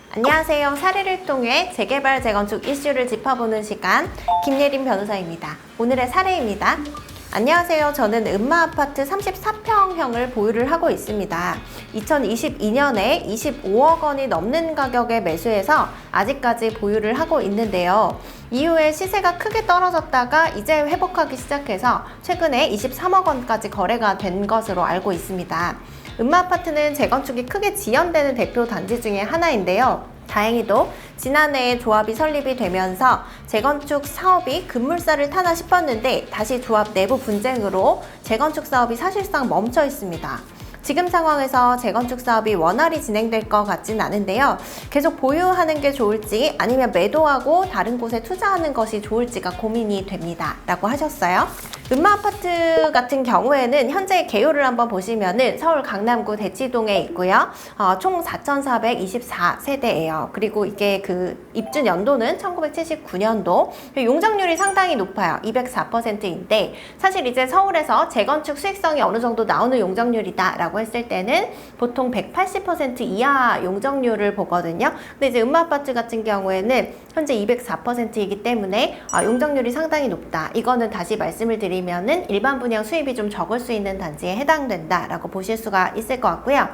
안녕하세요. 사례를 통해 재개발, 재건축 이슈를 짚어보는 시간, 김예린 변호사입니다. 오늘의 사례입니다. 안녕하세요. 저는 음마아파트 34평형을 보유를 하고 있습니다. 2022년에 25억 원이 넘는 가격에 매수해서 아직까지 보유를 하고 있는데요. 이후에 시세가 크게 떨어졌다가 이제 회복하기 시작해서 최근에 23억 원까지 거래가 된 것으로 알고 있습니다. 음마아파트는 재건축이 크게 지연되는 대표 단지 중에 하나인데요. 다행히도 지난해에 조합이 설립이 되면서 재건축 사업이 급물살을 타나 싶었는데 다시 조합 내부 분쟁으로 재건축 사업이 사실상 멈춰 있습니다. 지금 상황에서 재건축 사업이 원활히 진행될 것 같진 않은데요. 계속 보유하는 게 좋을지 아니면 매도하고 다른 곳에 투자하는 것이 좋을지가 고민이 됩니다. 라고 하셨어요. 음마아파트 같은 경우에는 현재 개요를 한번 보시면은 서울 강남구 대치동에 있고요. 총 4,424세대예요. 그리고 이게 그 입주 연도는 1979년도. 용적률이 상당히 높아요. 204%인데 사실 이제 서울에서 재건축 수익성이 어느 정도 나오는 용적률이다 라고 했을 때는 보통 180% 이하 용적률을 보거든요. 근데 이제 음마아파트 같은 경우에는 현재 204%이기 때문에 용적률이 상당히 높다. 이거는 다시 말씀을 드리면은 일반 분양 수입이 좀 적을 수 있는 단지에 해당된다라고 보실 수가 있을 것 같고요.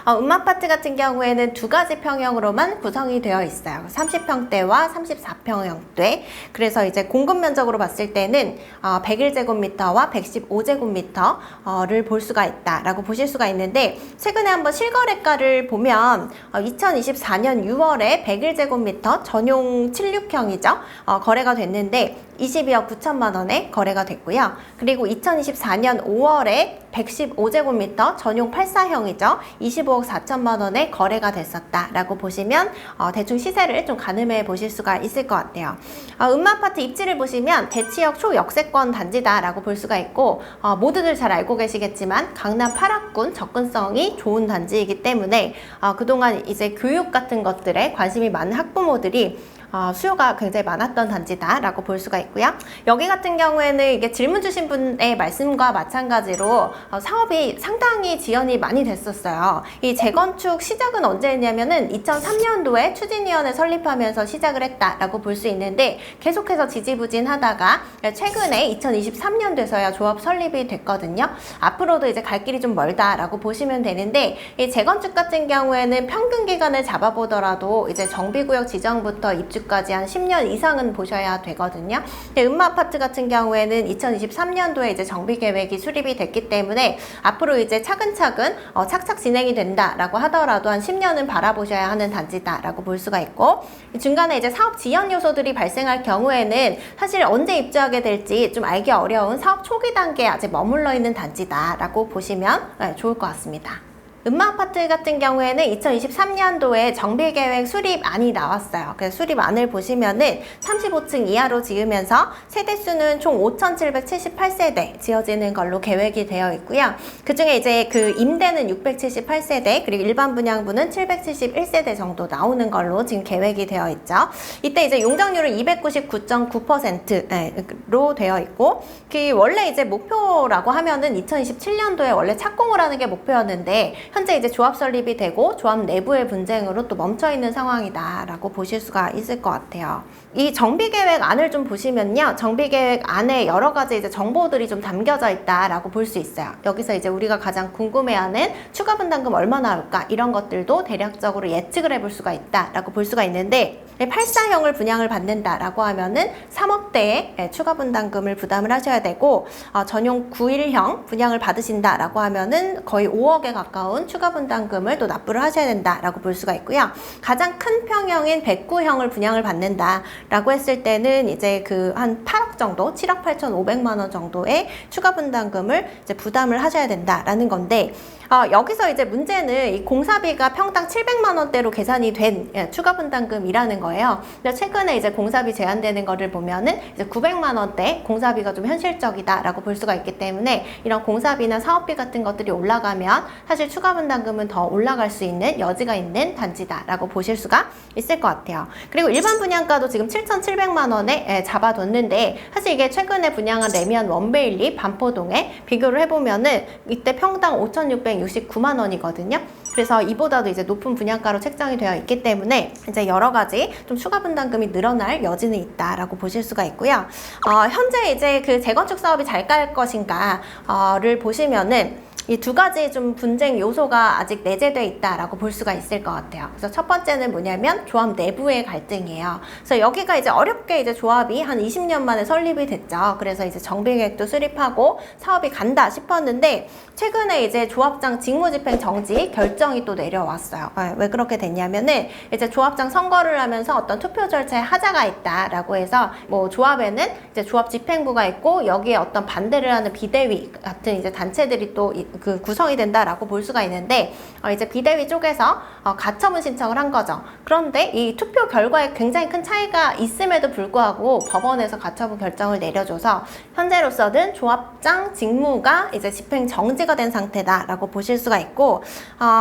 음마아파트 같은 경우에는 두 가지 평형으로만 구성이 되어 있어요. 30평대와 34평형대. 그래서 이제 공급 면적으로 봤을 때는 101제곱미터와 115제곱미터를 볼 수가 있다라고 보실 수가 있는데 최근에 한번 실거래가를 보면 2024년 6월에 101제곱미터 전용 76형이죠. 거래가 됐는데 22억 9천만 원에 거래가 됐고요. 그리고 2024년 5월에 115제곱미터 전용 84형이죠. 25억 4천만 원에 거래가 됐었다라고 보시면 대충 시세를 좀 가늠해 보실 수가 있을 것 같아요. 음마아파트 입지를 보시면 대치역 초역세권 단지다라고 볼 수가 있고 모두들 잘 알고 계시겠지만 강남 8학군 접근성이 좋은 단지이기 때문에 그동안 이제 교육 같은 것들에 관심이 많은 학부모들이 수요가 굉장히 많았던 단지다라고 볼 수가 있고요. 여기 같은 경우에는 이게 질문 주신 분의 말씀과 마찬가지로 사업이 상당히 지연이 많이 됐었어요. 이 재건축 시작은 언제 했냐면은 2003년도에 추진위원회 설립하면서 시작을 했다라고 볼 수 있는데 계속해서 지지부진하다가 최근에 2023년도에서야 조합 설립이 됐거든요. 앞으로도 이제 갈 길이 좀 멀다라고 보시면 되는데 이 재건축 같은 경우에는 평균 기간을 잡아보더라도 이제 정비구역 지정부터 입주 까지 한 10년 이상은 보셔야 되거든요. 음마아파트 같은 경우에는 2023년도에 이제 정비 계획이 수립이 됐기 때문에 앞으로 이제 차근차근 착착 진행이 된다라고 하더라도 한 10년은 바라보셔야 하는 단지다라고 볼 수가 있고 중간에 이제 사업 지연 요소들이 발생할 경우에는 사실 언제 입주하게 될지 좀 알기 어려운 사업 초기 단계에 아직 머물러 있는 단지다라고 보시면 좋을 것 같습니다. 음마아파트 같은 경우에는 2023년도에 정비계획 수립안이 나왔어요. 그래서 수립안을 보시면은 35층 이하로 지으면서 세대수는 총 5,778세대 지어지는 걸로 계획이 되어 있고요. 그 중에 이제 그 임대는 678세대 그리고 일반 분양분은 771세대 정도 나오는 걸로 지금 계획이 되어 있죠. 이때 이제 용적률은 299.9%로 되어 있고 그 원래 이제 목표라고 하면은 2027년도에 원래 착공을 하는 게 목표였는데 현재 이제 조합 설립이 되고 조합 내부의 분쟁으로 또 멈춰 있는 상황이다라고 보실 수가 있을 것 같아요. 이 정비계획 안을 좀 보시면요. 정비계획 안에 여러 가지 이제 정보들이 좀 담겨져 있다라고 볼 수 있어요. 여기서 이제 우리가 가장 궁금해하는 추가 분담금 얼마 나올까 이런 것들도 대략적으로 예측을 해볼 수가 있다라고 볼 수가 있는데 84형을 분양을 받는다라고 하면은 3억대의 추가 분담금을 부담을 하셔야 되고 전용 91형 분양을 받으신다라고 하면은 거의 5억에 가까운 추가 분담금을 또 납부를 하셔야 된다라고 볼 수가 있고요. 가장 큰 평형인 109형을 분양을 받는다라고 했을 때는 이제 그 한 8억 정도, 7억 8,500만 원 정도의 추가 분담금을 이제 부담을 하셔야 된다라는 건데 여기서 이제 문제는 이 공사비가 평당 700만 원대로 계산이 된 추가 분담금이라는 거예요. 근데 최근에 이제 공사비 제한되는 거를 보면은 이제 900만 원대 공사비가 좀 현실적이다라고 볼 수가 있기 때문에 이런 공사비나 사업비 같은 것들이 올라가면 사실 추가 분담금은 더 올라갈 수 있는 여지가 있는 단지다라고 보실 수가 있을 것 같아요. 그리고 일반 분양가도 지금 7,700만 원에 잡아뒀는데 사실 이게 최근에 분양한 레미안 원베일리 반포동에 비교를 해보면은 이때 평당 5,600 2,969만 원이거든요. 그래서 이보다도 이제 높은 분양가로 책정이 되어 있기 때문에 이제 여러 가지 좀 추가 분담금이 늘어날 여지는 있다라고 보실 수가 있고요. 현재 이제 그 재건축 사업이 잘 갈 것인가를 보시면은 이 두 가지 좀 분쟁 요소가 아직 내재되어 있다라고 볼 수가 있을 것 같아요. 그래서 첫 번째는 뭐냐면 조합 내부의 갈등이에요. 그래서 여기가 이제 어렵게 이제 조합이 한 20년 만에 설립이 됐죠. 그래서 이제 정비계획도 수립하고 사업이 간다 싶었는데 최근에 이제 조합장 직무집행 정지 결정이 또 내려왔어요. 왜 그렇게 됐냐면은 이제 조합장 선거를 하면서 어떤 투표 절차에 하자가 있다라고 해서 뭐 조합에는 이제 조합 집행부가 있고 여기에 어떤 반대를 하는 비대위 같은 이제 단체들이 또 그 구성이 된다라고 볼 수가 있는데 이제 비대위 쪽에서 가처분 신청을 한 거죠. 그런데 이 투표 결과에 굉장히 큰 차이가 있음에도 불구하고 법원에서 가처분 결정을 내려줘서 현재로서는 조합장 직무가 이제 집행 정지가 된 상태다라고 보실 수가 있고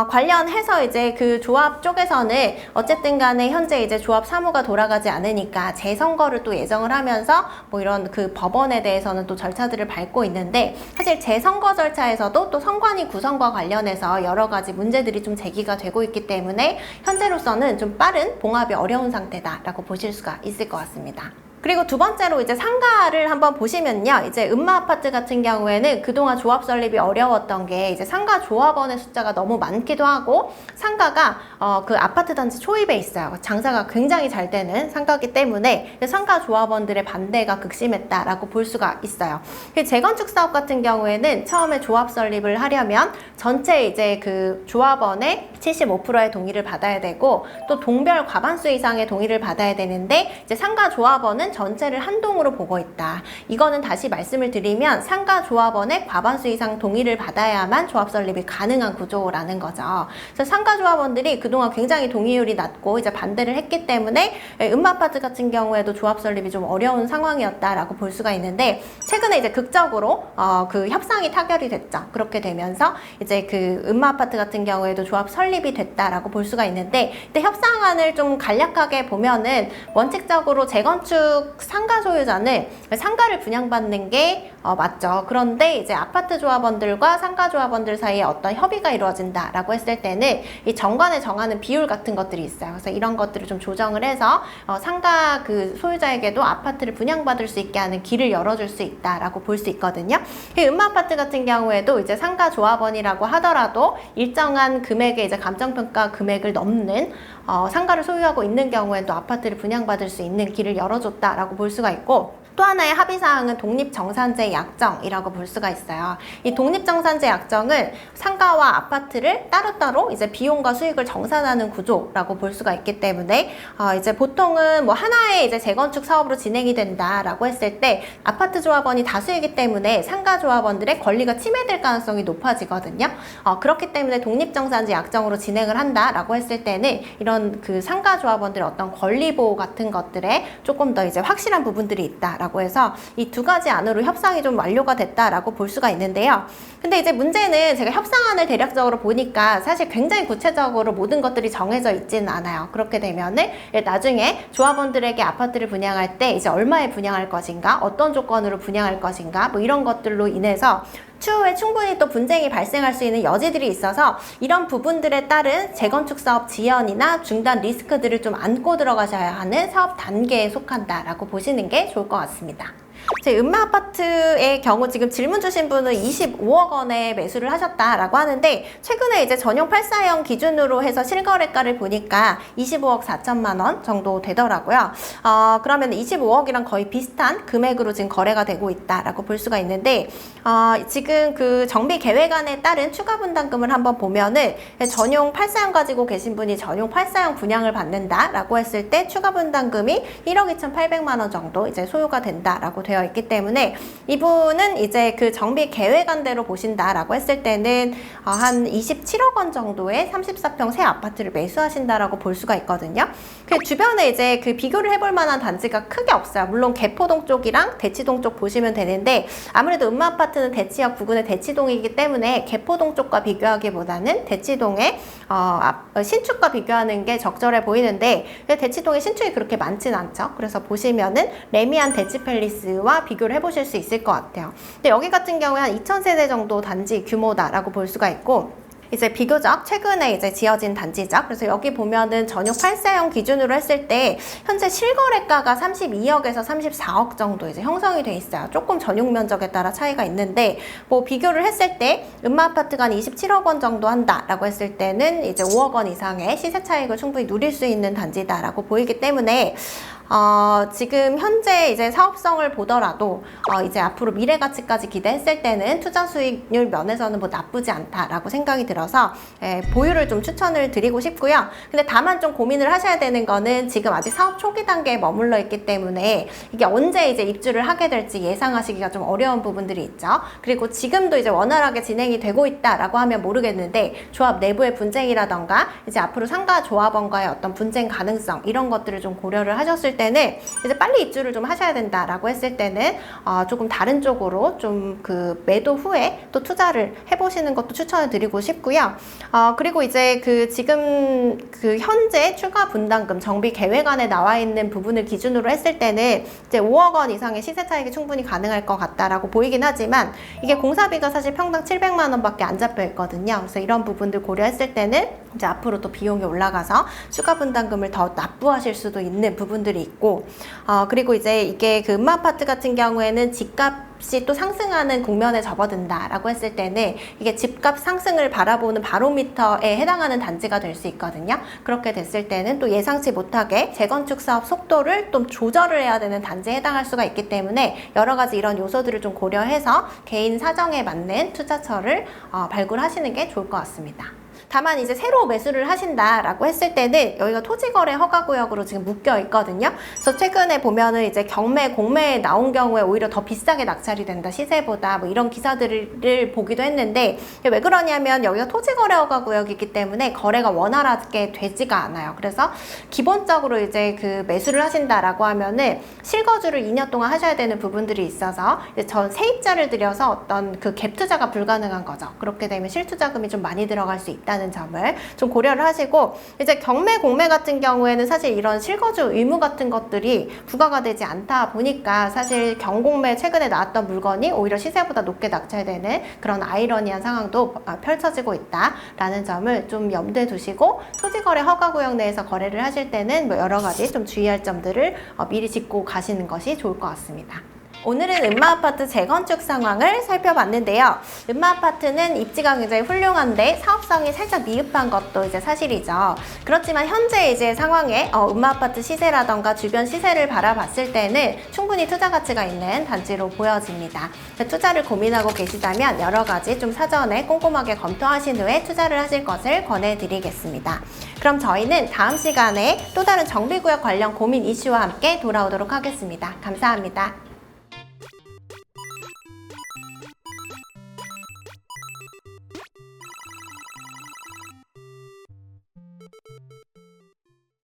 관련해서 이제 그 조합 쪽에서는 어쨌든 간에 현재 이제 조합 사무가 돌아가지 않으니까 재선거를 또 예정을 하면서 뭐 이런 그 법원에 대해서는 또 절차들을 밟고 있는데 사실 재선거 절차에서도 또 선관위 구성과 관련해서 여러 가지 문제들이 좀 제기가 되고 있기 때문에 현재로서는 좀 빠른 봉합이 어려운 상태다라고 보실 수가 있을 것 같습니다. 그리고 두 번째로 이제 상가를 한번 보시면요. 이제 음마아파트 같은 경우에는 그동안 조합 설립이 어려웠던 게 이제 상가 조합원의 숫자가 너무 많기도 하고 상가가 그 아파트 단지 초입에 있어요. 장사가 굉장히 잘 되는 상가이기 때문에 상가 조합원들의 반대가 극심했다라고 볼 수가 있어요. 재건축 사업 같은 경우에는 처음에 조합 설립을 하려면 전체 이제 그 조합원의 75%의 동의를 받아야 되고 또 동별 과반수 이상의 동의를 받아야 되는데 이제 상가 조합원은 전체를 한 동으로 보고 있다. 이거는 다시 말씀을 드리면 상가 조합원의 과반수 이상 동의를 받아야만 조합 설립이 가능한 구조라는 거죠. 그래서 상가 조합원들이 그동안 굉장히 동의율이 낮고 이제 반대를 했기 때문에 음마아파트 같은 경우에도 조합 설립이 좀 어려운 상황이었다라고 볼 수가 있는데 최근에 이제 극적으로 그 협상이 타결이 됐죠. 그렇게 되면서 이제 그 음마아파트 같은 경우에도 조합 설립이 됐다라고 볼 수가 있는데 근데 협상안을 좀 간략하게 보면은 원칙적으로 재건축 상가 소유자는 상가를 분양받는 게 맞죠. 그런데 이제 아파트 조합원들과 상가 조합원들 사이에 어떤 협의가 이루어진다라고 했을 때는 이 정관에 정하는 비율 같은 것들이 있어요. 그래서 이런 것들을 좀 조정을 해서 상가 그 소유자에게도 아파트를 분양받을 수 있게 하는 길을 열어줄 수 있다라고 볼 수 있거든요. 음마아파트 같은 경우에도 이제 상가 조합원이라고 하더라도 일정한 금액의 이제 감정평가 금액을 넘는 상가를 소유하고 있는 경우에도 아파트를 분양받을 수 있는 길을 열어줬다라고 볼 수가 있고 또 하나의 합의사항은 독립정산제 약정이라고 볼 수가 있어요. 이 독립정산제 약정은 상가와 아파트를 따로따로 이제 비용과 수익을 정산하는 구조라고 볼 수가 있기 때문에 이제 보통은 뭐 하나의 이제 재건축 사업으로 진행이 된다라고 했을 때 아파트 조합원이 다수이기 때문에 상가 조합원들의 권리가 침해될 가능성이 높아지거든요. 그렇기 때문에 독립정산제 약정으로 진행을 한다라고 했을 때는 이런 그 상가 조합원들의 어떤 권리 보호 같은 것들에 조금 더 이제 확실한 부분들이 있다. 라고 해서 이 두 가지 안으로 협상이 좀 완료가 됐다라고 볼 수가 있는데요. 근데 이제 문제는 제가 협상안을 대략적으로 보니까 사실 굉장히 구체적으로 모든 것들이 정해져 있지는 않아요. 그렇게 되면은 나중에 조합원들에게 아파트를 분양할 때 이제 얼마에 분양할 것인가, 어떤 조건으로 분양할 것인가, 뭐 이런 것들로 인해서 추후에 충분히 또 분쟁이 발생할 수 있는 여지들이 있어서 이런 부분들에 따른 재건축 사업 지연이나 중단 리스크들을 좀 안고 들어가셔야 하는 사업 단계에 속한다라고 보시는 게 좋을 것 같습니다. 제 음마아파트의 경우 지금 질문 주신 분은 25억 원에 매수를 하셨다라고 하는데 최근에 이제 전용 84형 기준으로 해서 실거래가를 보니까 25억 4천만 원 정도 되더라고요. 그러면 25억이랑 거의 비슷한 금액으로 지금 거래가 되고 있다라고 볼 수가 있는데 지금 그 정비 계획안에 따른 추가 분담금을 한번 보면은 전용 84형 가지고 계신 분이 전용 84형 분양을 받는다라고 했을 때 추가 분담금이 1억 2,800만 원 정도 이제 소요가 된다라고 되어 있기 때문에 이분은 이제 그 정비 계획안대로 보신다라고 했을 때는 한 27억 원 정도의 34평 새 아파트를 매수하신다라고 볼 수가 있거든요. 그 주변에 이제 그 비교를 해볼 만한 단지가 크게 없어요. 물론 개포동 쪽이랑 대치동 쪽 보시면 되는데 아무래도 음마아파트는 대치역 부근의 대치동이기 때문에 개포동 쪽과 비교하기보다는 대치동의 신축과 비교하는 게 적절해 보이는데 대치동의 신축이 그렇게 많진 않죠. 그래서 보시면은 레미안 대치팰리스와 비교를 해보실 수 있을 것 같아요. 근데 여기 같은 경우에 한 2,000세대 정도 단지 규모다라고 볼 수가 있고 이제 비교적 최근에 이제 지어진 단지죠. 그래서 여기 보면은 전용 8세형 기준으로 했을 때 현재 실거래가가 32억에서 34억 정도 이제 형성이 돼 있어요. 조금 전용 면적에 따라 차이가 있는데 뭐 비교를 했을 때 음마아파트가 한 27억 원 정도 한다라고 했을 때는 이제 5억 원 이상의 시세 차익을 충분히 누릴 수 있는 단지다라고 보이기 때문에 지금 현재 이제 사업성을 보더라도 이제 앞으로 미래 가치까지 기대했을 때는 투자 수익률 면에서는 뭐 나쁘지 않다라고 생각이 들어서 보유를 좀 추천을 드리고 싶고요. 근데 다만 좀 고민을 하셔야 되는 거는 지금 아직 사업 초기 단계에 머물러 있기 때문에 이게 언제 이제 입주를 하게 될지 예상하시기가 좀 어려운 부분들이 있죠. 그리고 지금도 이제 원활하게 진행이 되고 있다라고 하면 모르겠는데 조합 내부의 분쟁이라던가 이제 앞으로 상가 조합원과의 어떤 분쟁 가능성 이런 것들을 좀 고려를 하셨을 때는 이제 빨리 입주를 좀 하셔야 된다라고 했을 때는 조금 다른 쪽으로 좀 그 매도 후에 또 투자를 해보시는 것도 추천을 드리고 싶고요. 그리고 이제 그 지금 그 현재 추가 분담금 정비 계획안에 나와 있는 부분을 기준으로 했을 때는 이제 5억 원 이상의 시세 차익이 충분히 가능할 것 같다라고 보이긴 하지만 이게 공사비가 사실 평당 700만 원밖에 안 잡혀 있거든요. 그래서 이런 부분들 고려했을 때는 이제 앞으로 또 비용이 올라가서 추가 분담금을 더 납부하실 수도 있는 부분들이 있고 그리고 이제 이게 그 음마아파트 같은 경우에는 집값이 또 상승하는 국면에 접어든다라고 했을 때는 이게 집값 상승을 바라보는 바로미터에 해당하는 단지가 될 수 있거든요. 그렇게 됐을 때는 또 예상치 못하게 재건축 사업 속도를 좀 조절을 해야 되는 단지에 해당할 수가 있기 때문에 여러 가지 이런 요소들을 좀 고려해서 개인 사정에 맞는 투자처를 발굴하시는 게 좋을 것 같습니다. 다만 이제 새로 매수를 하신다라고 했을 때는 여기가 토지거래 허가구역으로 지금 묶여 있거든요. 그래서 최근에 보면은 이제 경매, 공매에 나온 경우에 오히려 더 비싸게 낙찰이 된다, 시세보다 뭐 이런 기사들을 보기도 했는데 왜 그러냐면 여기가 토지거래 허가구역이기 때문에 거래가 원활하게 되지가 않아요. 그래서 기본적으로 이제 그 매수를 하신다라고 하면은 실거주를 2년 동안 하셔야 되는 부분들이 있어서 이제 전 세입자를 들여서 어떤 그 갭 투자가 불가능한 거죠. 그렇게 되면 실투자금이 좀 많이 들어갈 수 있다는 점을 좀 고려를 하시고 이제 경매, 공매 같은 경우에는 사실 이런 실거주 의무 같은 것들이 부과가 되지 않다 보니까 사실 경공매 최근에 나왔던 물건이 오히려 시세보다 높게 낙찰되는 그런 아이러니한 상황도 펼쳐지고 있다라는 점을 좀 염두에 두시고 토지거래 허가구역 내에서 거래를 하실 때는 뭐 여러 가지 좀 주의할 점들을 미리 짚고 가시는 것이 좋을 것 같습니다. 오늘은 음마아파트 재건축 상황을 살펴봤는데요. 음마아파트는 입지가 굉장히 훌륭한데 사업성이 살짝 미흡한 것도 이제 사실이죠. 그렇지만 현재 이제 상황에 음마아파트 시세라던가 주변 시세를 바라봤을 때는 충분히 투자 가치가 있는 단지로 보여집니다. 투자를 고민하고 계시다면 여러 가지 좀 사전에 꼼꼼하게 검토하신 후에 투자를 하실 것을 권해드리겠습니다. 그럼 저희는 다음 시간에 또 다른 정비구역 관련 고민 이슈와 함께 돌아오도록 하겠습니다. 감사합니다.